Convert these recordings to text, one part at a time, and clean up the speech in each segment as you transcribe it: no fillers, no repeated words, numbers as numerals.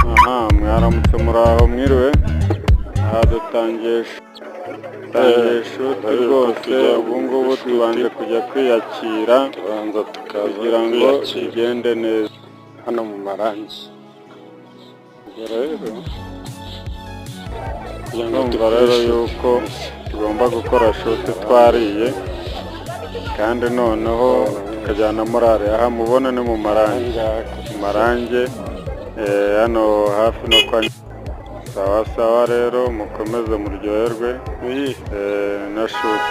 Aha, mwaramutse muraho mwiriwe. Aha dutangiye shoot rwose, ubu ngubu tubanje kujya kwiyakira kugira ngo bigende neza hano mu Marange. Urumva rero yuko tugomba gukora shoot twariye kandi noneho tukajyana morale. Aha mubona ni mu Marange, hano hafi no kwa sawa rero mukomeze muryoherwe na shoot.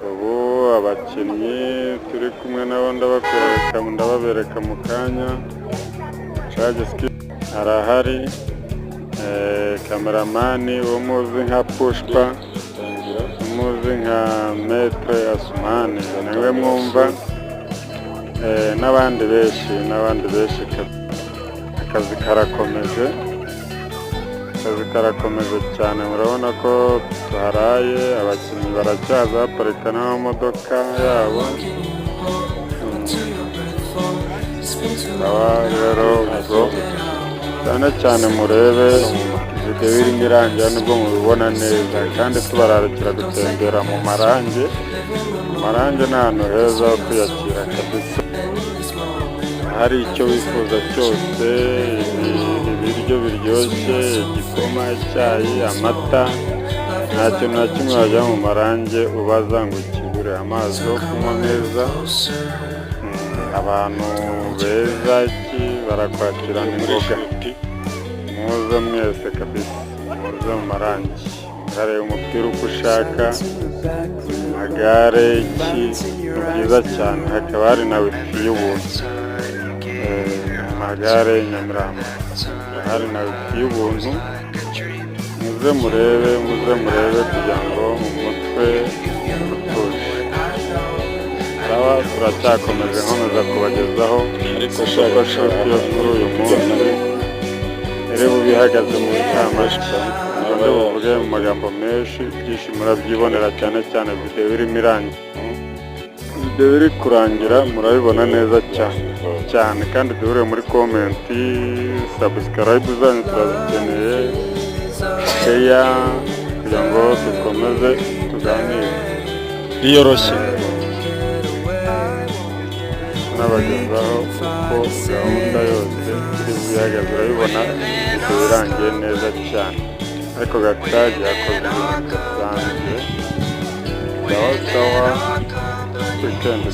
Ubu abakinnyi turi kumwe nabo ndababereka mu kanya. Arahari kameramani wo muzi nka Pushpa, muzi nka Maître Asumani niwe mwumva, n'abandi benshi. Akazi karakomeje cyane, murabona ko tuharaye, abakinnyi baracyaza baparika n'amamodoka yabo. Rero ubwo cyane murebe video irimo irangira nibwo mubibona neza, kandi tubararikira gutembera mu Marange. Marange ni ahantu heza ho kwiyakira kabisa. Hari icyo wifuza cyose, ibiryo biryoshye, igikoma, icyayi, amata, nta kintu na kimwe wajya mu Marange ubaza ngo ukibure. Amazi yo kunywa meza, abantu beza, barakwakirana ingoga. Muze mwese kabisa, muze mu Marange ukareba umupira uko ushaka, amagare, ni byiza cyane. Hakaba hari na wifi y'ubuntu, amagare Nyamirambo hari na wifi y'ubuntu. Muze murebe kugira ngo mu mutwe utuje. Turacyakomeje nkomeza kubagezaho uko shoot yo kuri uyu munsi iri bube ihagaze mu ncamake. Ntabwo buvuge mu magambo menshi, byinshi murabyibonera, cyane video irimo irangira. Video iri kurangira murabibona neza cyane, kandi duhure muri comment, subscribe zanyu turazikeneye, share kugira ngo dukomeze tuganire biyoroshye, nabagezaho uko gahunda yose iri buyihagaze. Urabibona video irangiye neza cyane, ariko Gataje yakoze ibintu bidasanzwe. Sawa, weekend.